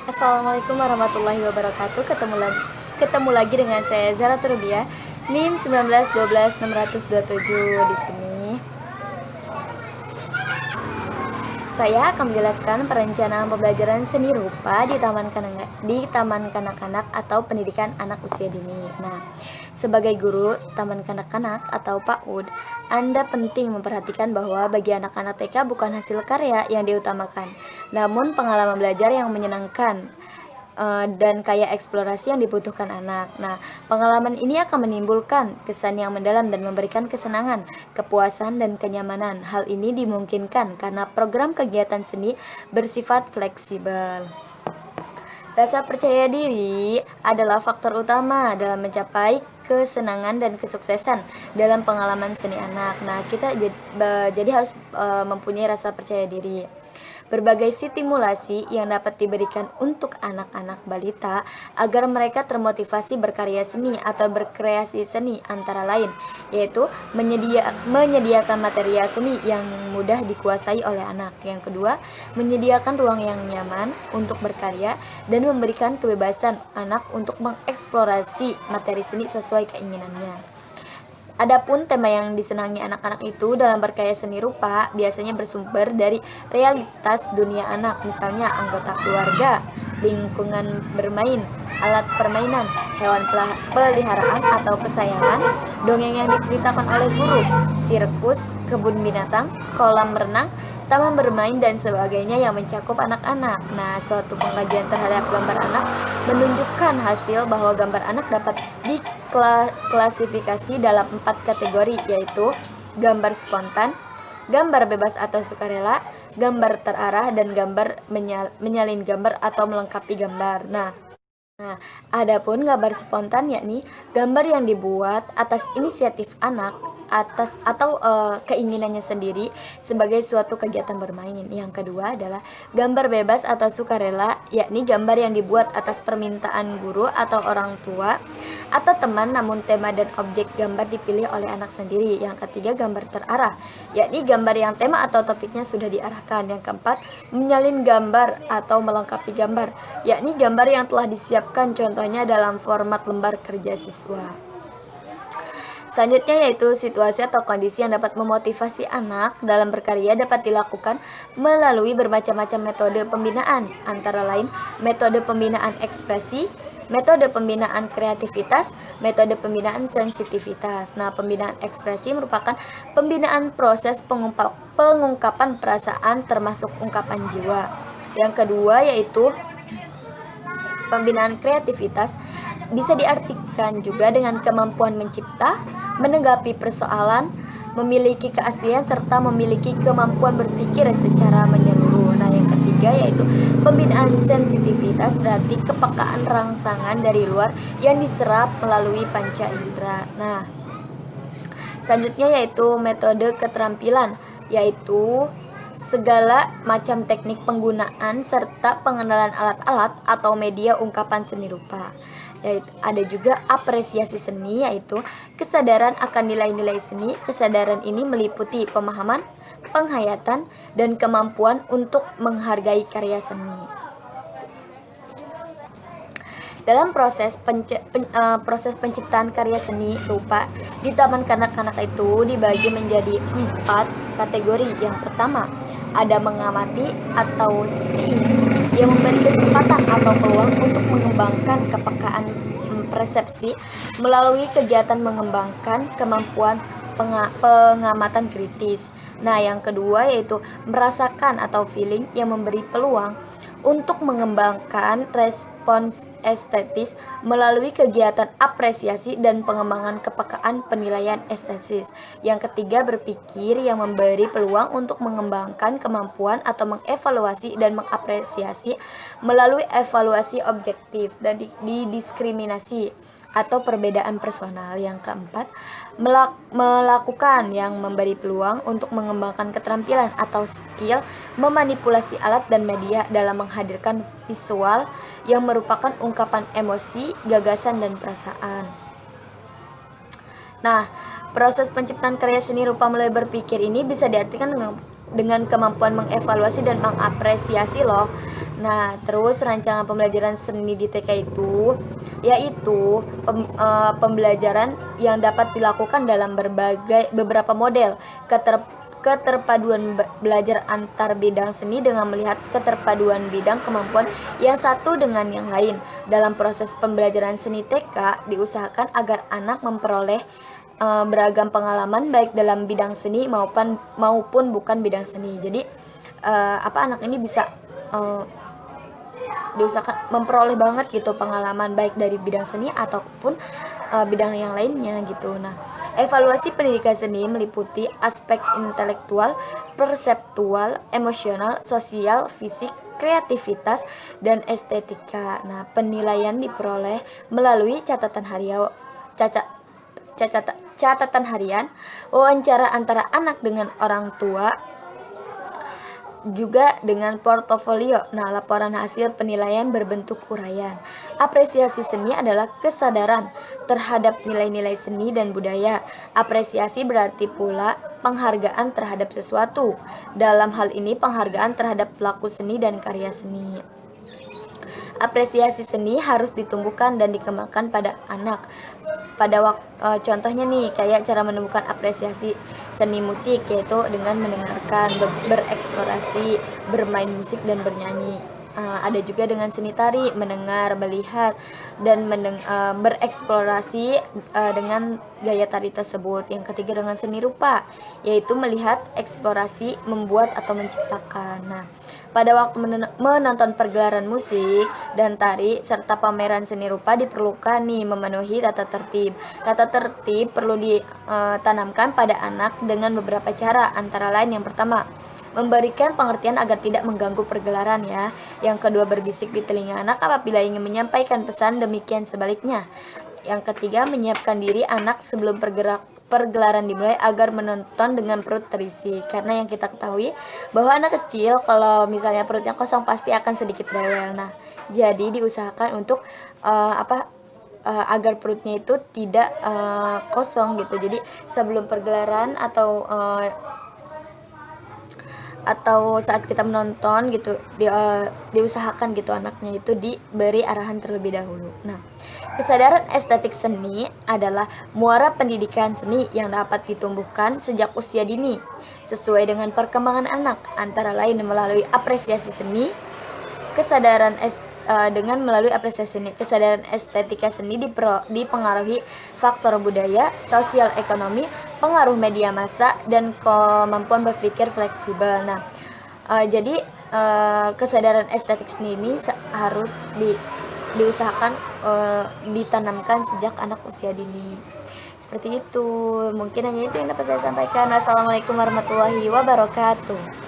Assalamualaikum warahmatullahi wabarakatuh. Ketemu lagi dengan saya Zara Turbia, NIM 1912627 di sini. Saya akan menjelaskan perencanaan pembelajaran seni rupa di Taman Kanak-kanak atau pendidikan anak usia dini. Nah, sebagai guru Taman Kanak-kanak atau PAUD, Anda penting memperhatikan bahwa bagi anak-anak TK bukan hasil karya yang diutamakan, namun pengalaman belajar yang menyenangkan dan kayak eksplorasi yang dibutuhkan anak. Nah, pengalaman ini akan menimbulkan kesan yang mendalam dan memberikan kesenangan, kepuasan, dan kenyamanan. Hal ini dimungkinkan karena program kegiatan seni bersifat fleksibel. Rasa percaya diri adalah faktor utama dalam mencapai kesenangan dan kesuksesan dalam pengalaman seni anak. Nah, kita jadi harus mempunyai rasa percaya diri. Berbagai stimulasi yang dapat diberikan untuk anak-anak balita agar mereka termotivasi berkarya seni atau berkreasi seni antara lain, yaitu menyediakan material seni yang mudah dikuasai oleh anak. Yang kedua, menyediakan ruang yang nyaman untuk berkarya dan memberikan kebebasan anak untuk mengeksplorasi materi seni sesuai keinginannya. Adapun tema yang disenangi anak-anak itu dalam berkarya seni rupa biasanya bersumber dari realitas dunia anak, misalnya anggota keluarga, lingkungan bermain, alat permainan, hewan peliharaan atau kesayangan, dongeng yang diceritakan oleh guru, sirkus, kebun binatang, kolam renang, taman bermain, dan sebagainya yang mencakup anak-anak. Nah, suatu pengkajian terhadap gambar anak menunjukkan hasil bahwa gambar anak dapat diklasifikasi dalam 4 kategori, yaitu gambar spontan, gambar bebas atau sukarela, gambar terarah, dan gambar menyalin gambar atau melengkapi gambar. Nah, adapun gambar spontan yakni gambar yang dibuat atas inisiatif anak atau keinginannya sendiri sebagai suatu kegiatan bermain. Yang kedua adalah gambar bebas atau sukarela, yakni gambar yang dibuat atas permintaan guru atau orang tua atau teman, namun tema dan objek gambar dipilih oleh anak sendiri. Yang ketiga, gambar terarah, yakni gambar yang tema atau topiknya sudah diarahkan. Yang keempat, menyalin gambar atau melengkapi gambar, yakni gambar yang telah disiapkan, contohnya dalam format lembar kerja siswa. Selanjutnya yaitu situasi atau kondisi yang dapat memotivasi anak dalam berkarya dapat dilakukan melalui bermacam-macam metode pembinaan, antara lain metode pembinaan ekspresi, metode pembinaan kreativitas, metode pembinaan sensitivitas. Nah, pembinaan ekspresi merupakan pembinaan proses pengungkapan perasaan termasuk ungkapan jiwa. Yang kedua yaitu pembinaan kreativitas bisa diartikan juga dengan kemampuan mencipta, menanggapi persoalan, memiliki keaslian, serta memiliki kemampuan berpikir secara menyeluruh. Nah, yang ketiga yaitu pembinaan sensitivitas, berarti kepekaan rangsangan dari luar yang diserap melalui panca indera. Nah, selanjutnya yaitu metode keterampilan, yaitu segala macam teknik penggunaan serta pengenalan alat-alat atau media ungkapan seni rupa. Yaitu ada juga apresiasi seni, yaitu kesadaran akan nilai-nilai seni. Kesadaran ini meliputi pemahaman, penghayatan, dan kemampuan untuk menghargai karya seni. Dalam proses penciptaan karya seni rupa di Taman Kanak-kanak itu dibagi menjadi 4 kategori. Yang pertama, ada mengamati atau seeing, yang memberi kesempatan atau peluang untuk mengembangkan kepekaan persepsi melalui kegiatan mengembangkan kemampuan pengamatan kritis. Nah, yang kedua yaitu merasakan atau feeling, yang memberi peluang untuk mengembangkan respons estetis melalui kegiatan apresiasi dan pengembangan kepekaan penilaian estetis. Yang ketiga, berpikir, yang memberi peluang untuk mengembangkan kemampuan atau mengevaluasi dan mengapresiasi melalui evaluasi objektif dan didiskriminasi atau perbedaan personal. Yang keempat, melakukan, yang memberi peluang untuk mengembangkan keterampilan atau skill memanipulasi alat dan media dalam menghadirkan visual yang merupakan ungkapan emosi, gagasan, dan perasaan. Nah, proses penciptaan karya seni rupa mulai berpikir ini bisa diartikan dengan kemampuan mengevaluasi dan mengapresiasi loh. Nah, terus rancangan pembelajaran seni di TK itu yaitu pembelajaran yang dapat dilakukan dalam beberapa model keterpaduan belajar antar bidang seni dengan melihat keterpaduan bidang kemampuan yang satu dengan yang lain. Dalam proses pembelajaran seni TK diusahakan agar anak memperoleh beragam pengalaman baik dalam bidang seni maupun bukan bidang seni. Jadi anak ini bisa diusahakan memperoleh banget gitu pengalaman baik dari bidang seni ataupun bidang yang lainnya gitu. Nah, evaluasi pendidikan seni meliputi aspek intelektual, perseptual, emosional, sosial, fisik, kreativitas, dan estetika. Nah, penilaian diperoleh melalui catatan harian, catatan harian, wawancara antara anak dengan orang tua, juga dengan portofolio. Nah, laporan hasil penilaian berbentuk uraian. Apresiasi seni adalah kesadaran terhadap nilai-nilai seni dan budaya. Apresiasi berarti pula penghargaan terhadap sesuatu. Dalam hal ini penghargaan terhadap pelaku seni dan karya seni. Apresiasi seni harus ditumbuhkan dan dikembangkan pada anak. Contohnya nih kayak cara menemukan apresiasi seni musik yaitu dengan mendengarkan, bereksplorasi, bermain musik dan bernyanyi. Ada juga dengan seni tari, mendengar, melihat dan bereksplorasi dengan gaya tari tersebut. Yang ketiga dengan seni rupa, yaitu melihat, eksplorasi, membuat atau menciptakan. Nah, pada waktu menonton pergelaran musik dan tari serta pameran seni rupa diperlukan nih memenuhi tata tertib. Tata tertib perlu ditanamkan pada anak dengan beberapa cara, antara lain yang pertama, memberikan pengertian agar tidak mengganggu pergelaran ya. Yang kedua, berbisik di telinga anak apabila ingin menyampaikan pesan, demikian sebaliknya. Yang ketiga, menyiapkan diri anak sebelum pergelaran dimulai agar menonton dengan perut terisi. Karena yang kita ketahui bahwa anak kecil kalau misalnya perutnya kosong pasti akan sedikit rewel. Nah, jadi diusahakan untuk agar perutnya itu tidak kosong gitu. Jadi sebelum pergelaran atau saat kita menonton gitu diusahakan gitu anaknya itu diberi arahan terlebih dahulu. Nah, kesadaran estetik seni adalah muara pendidikan seni yang dapat ditumbuhkan sejak usia dini sesuai dengan perkembangan anak, antara lain melalui apresiasi seni. Dengan melalui apresiasi seni, kesadaran estetika seni dipengaruhi faktor budaya, sosial, ekonomi, pengaruh media massa, dan kemampuan berpikir fleksibel. Nah, jadi kesadaran estetik seni ini harus diusahakan ditanamkan sejak anak usia dini. Seperti itu. Mungkin hanya itu yang dapat saya sampaikan. Wassalamualaikum warahmatullahi wabarakatuh.